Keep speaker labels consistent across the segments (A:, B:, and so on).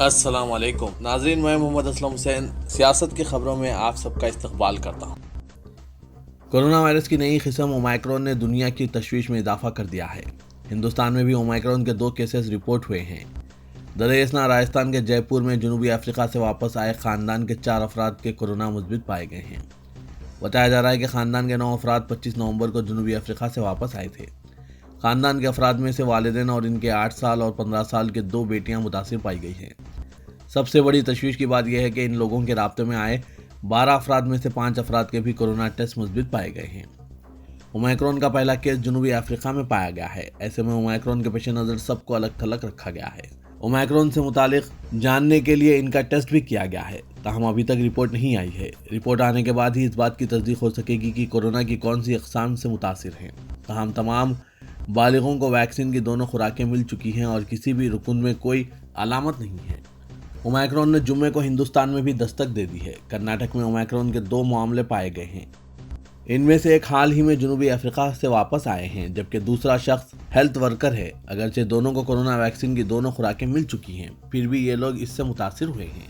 A: السلام علیکم ناظرین، میں محمد اسلم حسین سیاست کی خبروں میں آپ سب کا استقبال کرتا ہوں۔ کورونا وائرس کی نئی قسم اومیکرون نے دنیا کی تشویش میں اضافہ کر دیا ہے۔ ہندوستان میں بھی اومیکرون کے 2 کیسز رپورٹ ہوئے ہیں۔ دریں اثنا راجستھان کے جے پور میں جنوبی افریقہ سے واپس آئے خاندان کے 4 افراد کے کورونا مثبت پائے گئے ہیں۔ بتایا جا رہا ہے کہ خاندان کے 9 افراد 25 نومبر کو جنوبی افریقہ سے واپس آئے تھے۔ خاندان کے افراد میں سے والدین اور ان کے 8 سال اور 15 سال کے 2 بیٹیاں متاثر پائی گئی ہیں۔ سب سے بڑی تشویش کی بات یہ ہے کہ ان لوگوں کے رابطے میں آئے 12 افراد میں سے 5 افراد کے بھی کورونا ٹیسٹ مثبت پائے گئے ہیں۔ اومیکرون کا پہلا کیس جنوبی افریقہ میں پایا گیا ہے۔ ایسے میں اومیکرون کے پیش نظر سب کو الگ تھلگ رکھا گیا ہے۔ اومیکرون سے متعلق جاننے کے لیے ان کا ٹیسٹ بھی کیا گیا ہے، تاہم ابھی تک رپورٹ نہیں آئی ہے۔ رپورٹ آنے کے بعد ہی اس بات کی تصدیق ہو سکے گی کہ کورونا کی کون سی اقسام سے متاثر ہیں۔ تاہم تمام بالغوں کو ویکسین کی دونوں خوراکیں مل چکی ہیں اور کسی بھی رکن میں کوئی علامت نہیں ہے۔ اومیکرون نے جمعے کو ہندوستان میں بھی دستک دے دی ہے۔ کرناٹک میں اومیکرون کے 2 معاملے پائے گئے ہیں۔ ان میں سے ایک حال ہی میں جنوبی افریقہ سے واپس آئے ہیں، جبکہ دوسرا شخص ہیلتھ ورکر ہے۔ اگرچہ دونوں کو کورونا ویکسین کی دونوں خوراکیں مل چکی ہیں، پھر بھی یہ لوگ اس سے متاثر ہوئے ہیں۔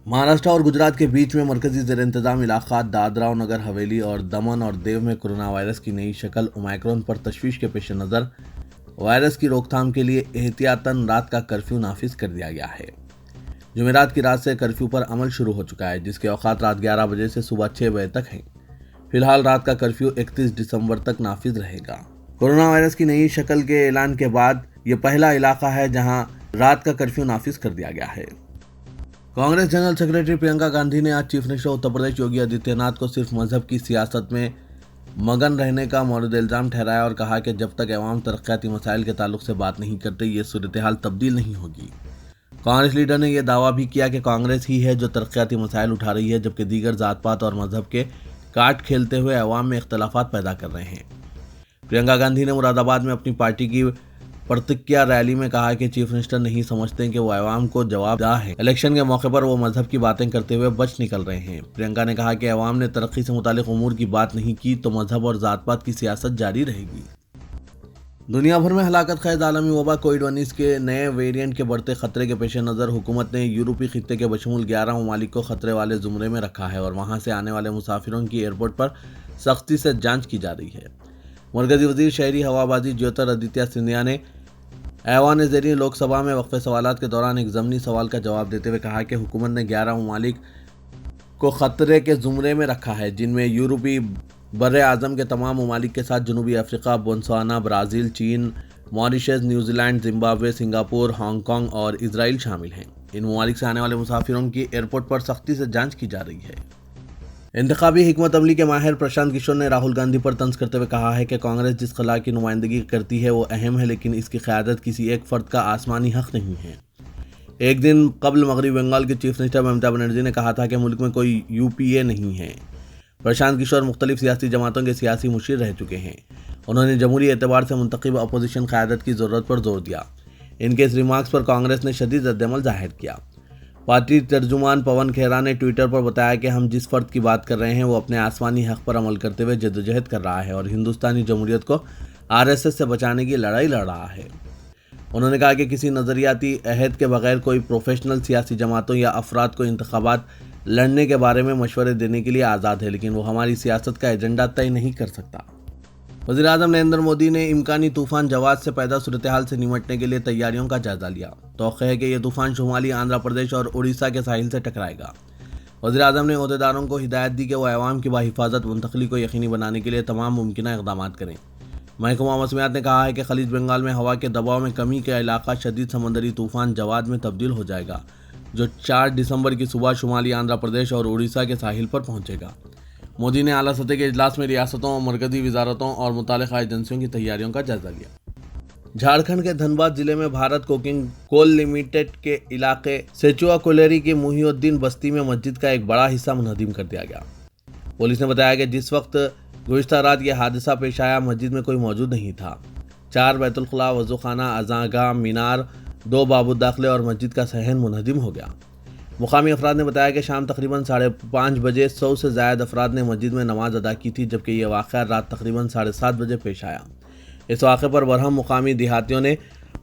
A: مہاراشٹر اور گجرات کے بیچ میں مرکزی زیر انتظام علاقات دادرا و نگر حویلی اور دمن اور دیو میں کورونا وائرس کی نئی شکل اومیکرون پر تشویش کے پیش نظر وائرس کی روک تھام کے لیے احتیاطاً رات کا کرفیو نافذ کر دیا گیا ہے۔ جمعرات کی رات سے کرفیو پر عمل شروع ہو چکا ہے، جس کے اوقات رات 11 بجے سے صبح 6 بجے تک ہیں۔ فی الحال رات کا کرفیو 31 دسمبر تک نافذ رہے گا۔ کورونا وائرس کی نئی شکل کے اعلان کے بعد یہ پہلا علاقہ ہے جہاں رات کا کرفیو نافذ کر دیا گیا ہے۔ کانگریس جنرل سیکرٹری پرینکا گاندھی نے آج چیف منسٹر اتر پردیش یوگی آدتیہ ناتھ کو صرف مذہب کی سیاست میں مگن رہنے کا مورد الزام ٹھہرایا اور کہا کہ جب تک عوام ترقیاتی مسائل کے تعلق سے بات نہیں کرتے، یہ صورتحال تبدیل نہیں ہوگی۔ کانگریس لیڈر نے یہ دعویٰ بھی کیا کہ کانگریس ہی ہے جو ترقیاتی مسائل اٹھا رہی ہے، جبکہ دیگر ذات پات اور مذہب کے کاٹ کھیلتے ہوئے عوام میں اختلافات پیدا کر رہے ہیں۔ پرینکا گاندھی نے مراد آباد میں اپنی پارٹی کی پرتکیا ریلی میں کہا کہ چیف منسٹر نہیں سمجھتے کہ وہ عوام کو جواب دہ ہیں۔ الیکشن کے موقع پر وہ مذہب کی باتیں کرتے ہوئے بچ نکل رہے ہیں۔ پرینکا نے کہا کہ عوام نے ترقی سے متعلق امور کی بات نہیں کی تو مذہب اور ذات پات کی سیاست جاری رہے گی۔ دنیا بھر میں ہلاکت خیز عالمی وبا کووڈ-19 کے نئے ویرینٹ کے بڑھتے خطرے کے پیش نظر حکومت نے یورپی خطے کے بشمول 11 ممالک کو خطرے والے زمرے میں رکھا ہے اور وہاں سے آنے والے مسافروں کی ایئرپورٹ پر سختی سے جانچ کی جا رہی ہے۔ مرکزی وزیر شہری ہوابازی جیوترادتیہ سندھیا نے ایوان زیریں لوک سبھا میں وقفے سوالات کے دوران ایک ضمنی سوال کا جواب دیتے ہوئے کہا کہ حکومت نے 11 ممالک کو خطرے کے زمرے میں رکھا ہے، جن میں یورپی بر اعظم کے تمام ممالک کے ساتھ جنوبی افریقہ، بوتسوانا، برازیل، چین، Mauritius, New Zealand, Zimbabwe, Singapore, Hong Kong اور اسرائیل شامل ہیں۔ ان ممالک سے آنے والے مسافروں کی ایئرپورٹ پر سختی سے جانچ کی جا رہی ہے۔ انتخابی حکمت عملی کے ماہر پرشانت کشور نے راہل گاندھی پر طنز کرتے ہوئے کہا ہے کہ کانگریس جس خلا کی نمائندگی کرتی ہے وہ اہم ہے، لیکن اس کی قیادت کسی ایک فرد کا آسمانی حق نہیں ہے۔ ایک دن قبل مغربی بنگال کی چیف منسٹر ممتا بنرجی نے کہا تھا کہ ملک میں کوئی UPA نہیں ہے۔ پرشانت کشور مختلف سیاسی جماعتوں کے سیاسی مشیر رہ چکے ہیں۔ انہوں نے جمہوری اعتبار سے منتخب اپوزیشن قیادت کی ضرورت پر زور دیا۔ ان کے اس ریمارکس پر کانگریس نے شدید ردعمل ظاہر کیا۔ پارٹی ترجمان پون کھیرا نے ٹویٹر پر بتایا کہ ہم جس فرد کی بات کر رہے ہیں وہ اپنے آسمانی حق پر عمل کرتے ہوئے جدوجہد کر رہا ہے اور ہندوستانی جمہوریت کو RSS سے بچانے کی لڑائی لڑ رہا ہے۔ انہوں نے کہا کہ کسی نظریاتی عہد کے بغیر کوئی پروفیشنل سیاسی جماعتوں یا افراد کو انتخابات لڑنے کے بارے میں مشورے دینے کے لیے آزاد ہے، لیکن وہ ہماری سیاست کا ایجنڈا طے نہیں کر سکتا۔ وزیر اعظم نریندر مودی نے امکانی طوفان جواد سے پیدا صورتحال سے نمٹنے کے لیے تیاریوں کا جائزہ لیا۔ توقع ہے کہ یہ طوفان شمالی آندھرا پردیش اور اڑیسہ کے ساحل سے ٹکرائے گا۔ وزیر اعظم نے عہدیداروں کو ہدایت دی کہ وہ عوام کی بحفاظت منتقلی کو یقینی بنانے کے لیے تمام ممکنہ اقدامات کریں۔ محکمہ موسمیات نے کہا ہے کہ خلیج بنگال میں ہوا کے دباؤ میں کمی کا علاقہ شدید سمندری طوفان جواد میں تبدیل ہو جائے گا، جو 4 دسمبر کی صبح شمالی آندھرا پردیش اور اڑیسہ کے ساحل پر پہنچے گا۔ مودی نے اعلیٰ سطح کے اجلاس میں ریاستوں، مرکزی وزارتوں اور متعلقہ ایجنسیوں کی تیاریوں کا جائزہ لیا۔ جھارکھنڈ کے دھنباد ضلع میں بھارت کوکنگ کول لمیٹڈ کے علاقے سیچوا کولری کی محی الدین بستی میں مسجد کا ایک بڑا حصہ منہدم کر دیا گیا۔ پولیس نے بتایا کہ جس وقت گزشتہ رات یہ حادثہ پیش آیا، مسجد میں کوئی موجود نہیں تھا۔ 4 بیت الخلاء، وضو خانہ، اذانگاہ، مینار، 2 باب الداخلے اور مسجد کا صحن منہدم ہو گیا۔ مقامی افراد نے بتایا کہ شام تقریباً 5:30 بجے 100 سے زائد افراد نے مسجد میں نماز ادا کی تھی، جبکہ یہ واقعہ رات تقریباً 7:30 بجے پیش آیا۔ اس واقعے پر برہم مقامی دیہاتیوں نے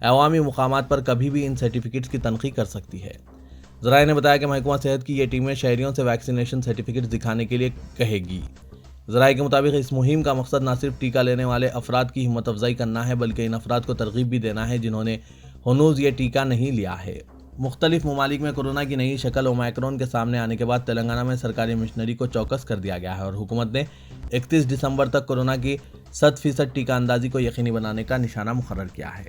A: عوامی مقامات پر کبھی بھی ان سرٹیفکیٹس کی تنقید کر سکتی ہے۔ ذرائع نے بتایا کہ محکمہ صحت کی یہ ٹیمیں شہریوں سے ویکسینیشن سرٹیفکیٹس دکھانے کے لیے کہے گی۔ ذرائع کے مطابق اس مہم کا مقصد نہ صرف ٹیکہ لینے والے افراد کی ہمت افزائی کرنا ہے بلکہ ان افراد کو ترغیب بھی دینا ہے جنہوں نے ہنوز یہ ٹیکہ نہیں لیا ہے۔ مختلف ممالک میں کورونا کی نئی شکل اومیکرون کے سامنے آنے کے بعد تلنگانہ میں سرکاری مشنری کو چوکس کر دیا گیا ہے اور حکومت نے 31 دسمبر تک کورونا کی 100% ٹیکہ اندازی کو یقینی بنانے کا نشانہ مقرر کیا ہے۔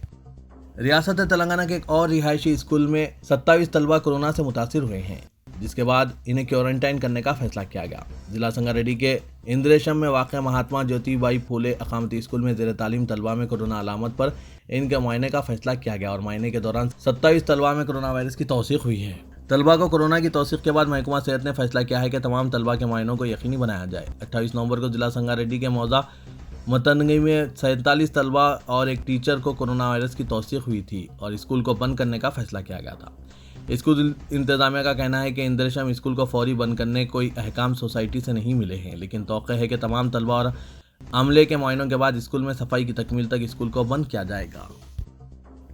A: ریاست تلنگانہ کے ایک اور رہائشی اسکول میں 27 طلبہ کورونا سے متاثر ہوئے ہیں، جس کے بعد انہیں کوارنٹائن کرنے کا فیصلہ کیا گیا۔ ضلع سنگا ریڈی کے اندریشم میں واقع مہاتما جیوتی بائی پھولے اقامتی اسکول میں زیر تعلیم طلبہ میں کورونا علامت پر ان کے معائنے کا فیصلہ کیا گیا اور معائنے کے دوران 27 طلبہ میں کورونا وائرس کی توثیق ہوئی ہے۔ طلبہ کو کورونا کی توثیق کے بعد محکمہ صحت نے فیصلہ کیا ہے کہ تمام طلبہ کے معائنوں کو یقینی بنایا جائے۔ 28 نومبر کو ضلع سنگا ریڈی کے موضع متنگی میں 47 طلبہ اور ایک ٹیچر کو کورونا وائرس کی توثیق ہوئی تھی اور اسکول کو بند کرنے کا فیصلہ کیا گیا تھا۔ اسکول انتظامیہ کا کہنا ہے کہ اندریشم اسکول کو فوری بند کرنے کوئی احکام سوسائٹی سے نہیں ملے ہیں، لیکن توقع ہے کہ تمام طلبہ اور عملے کے معائنوں کے بعد اسکول میں صفائی کی تکمیل تک اسکول کو بند کیا جائے گا۔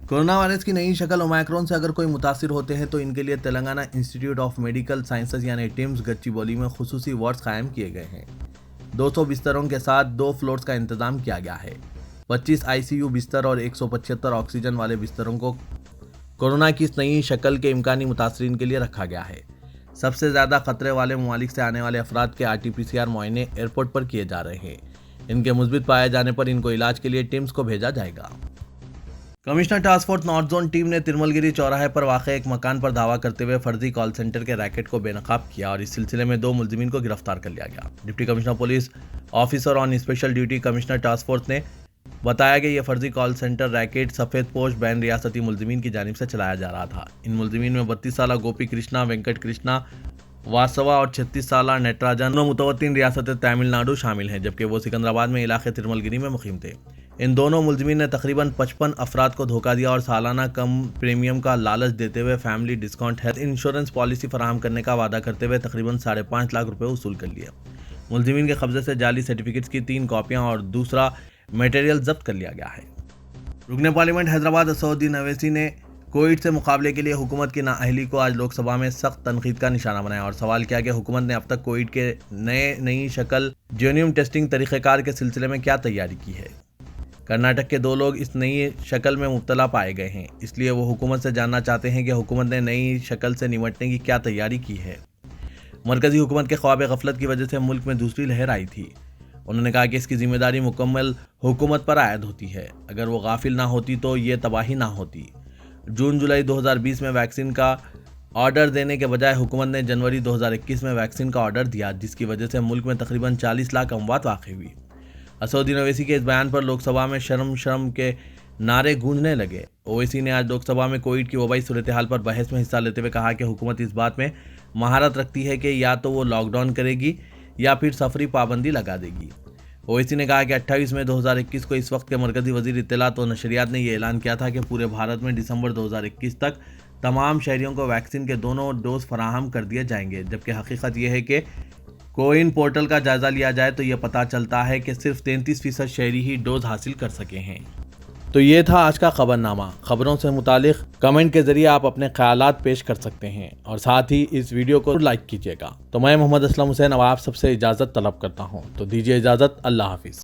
A: کورونا وائرس کی نئی شکل اومیکرون سے اگر کوئی متاثر ہوتے ہیں تو ان کے لیے Telangana institute of medical sciences یعنی ٹیمز گچی بولی میں خصوصی وارڈز قائم کیے گئے ہیں۔ 200 بستروں کے ساتھ 2 فلورز کا انتظام کیا گیا ہے۔ 25 ICU بستر اور 175 آکسیجن والے بستروں کو کورونا کی اس نئی شکل کے امکانی متاثرین کے لیے رکھا گیا ہے۔ سب سے زیادہ خطرے والے ممالک سے آنے والے افراد کے RT-PCR معائنے ایئرپورٹ پر کیے جا رہے ہیں۔ ان کے مثبت پائے جانے پر ان کو علاج کے لیے ٹیمز کو بھیجا جائے گا۔ Commissioner task force north zone team نے ترمل گیری چوراہے پر واقع ایک مکان پر دعویٰ کرتے ہوئے فرضی کال سینٹر کے ریکٹ کو بے نقاب کیا اور اس سلسلے میں 2 ملزمین کو گرفتار کر لیا گیا۔ Deputy commissioner police officer on special duty commissioner task force نے بتایا کہ یہ فرضی کال سینٹر ریکٹ سفید پوش بین ریاستی ملزمین کی جانب سے چلایا جا رہا تھا۔ ان ملزمین میں 32 سالہ گوپی کرشنا وینکٹ کرشنا واسوا اور 36 سالہ نیٹراجن دونوں متوطن ریاست تامل ناڈو شامل ہیں، جبکہ وہ سکندرآباد میں علاقے ترمل گیری میں مقیم تھے۔ ان دونوں ملزمین نے تقریباً 55 افراد کو دھوکہ دیا اور سالانہ کم پریمیم کا لالچ دیتے ہوئے family discount health insurance policy فراہم کرنے کا وعدہ کرتے ہوئے تقریباً 5.5 لاکھ روپے وصول کر لیے۔ ملزمین کے قبضے سے جعلی سرٹیفکیٹس کی 3 کاپیاں اور دوسرا میٹیریل ضبط کر لیا گیا ہے۔ رکن پارلیمنٹ حیدرآباد اسدالدین اویسی نے کووڈ سے مقابلے کے لیے حکومت کی نااہلی کو آج لوک سبھا میں سخت تنقید کا نشانہ بنایا اور سوال کیا کہ حکومت نے اب تک کووڈ کے نئی شکل جینوم ٹیسٹنگ طریقہ کار کے سلسلے میں کیا تیاری کی ہے۔ کرناٹک کے 2 لوگ اس نئی شکل میں مبتلا پائے گئے ہیں، اس لیے وہ حکومت سے جاننا چاہتے ہیں کہ حکومت نے نئی شکل سے نمٹنے کی کیا تیاری کی ہے۔ مرکزی حکومت کے خواب غفلت کی وجہ سے ملک میں دوسری لہر آئی تھی۔ انہوں نے کہا کہ اس کی ذمہ داری مکمل حکومت پر عائد ہوتی ہے۔ اگر وہ غافل نہ ہوتی تو یہ تباہی نہ ہوتی۔ جون جولائی 2020 میں ویکسین کا آرڈر دینے کے بجائے حکومت نے جنوری 2021 میں ویکسین کا آرڈر دیا، جس کی وجہ سے ملک میں تقریباً 40 لاکھ اموات واقع ہوئی۔ اسدالدین اویسی کے اس بیان پر لوک سبھا میں شرم کے نعرے گونجنے لگے۔ اویسی نے آج لوک سبھا میں کووڈ کی وبائی صورتحال پر بحث میں حصہ لیتے ہوئے کہا کہ حکومت اس بات میں مہارت رکھتی ہے کہ یا تو وہ لاک ڈاؤن کرے گی یا پھر سفری پابندی لگا دے گی۔ اویسی نے کہا کہ 28 مئی 2021 کو اس وقت کے مرکزی وزیر اطلاعات و نشریات نے یہ اعلان کیا تھا کہ پورے بھارت میں دسمبر 2021 تک تمام شہریوں کو ویکسین کے دونوں ڈوز فراہم کر دیے جائیں گے، جبکہ حقیقت یہ ہے کہ کوون پورٹل کا جائزہ لیا جائے تو یہ پتہ چلتا ہے کہ صرف 33% شہری ہی ڈوز حاصل کر سکے ہیں۔ تو یہ تھا آج کا خبرنامہ۔ خبروں سے متعلق کمنٹ کے ذریعے آپ اپنے خیالات پیش کر سکتے ہیں اور ساتھ ہی اس ویڈیو کو لائک کیجیے گا۔ تو میں محمد اسلم حسین اب آپ سب سے اجازت طلب کرتا ہوں، تو دیجیے اجازت۔ اللہ حافظ۔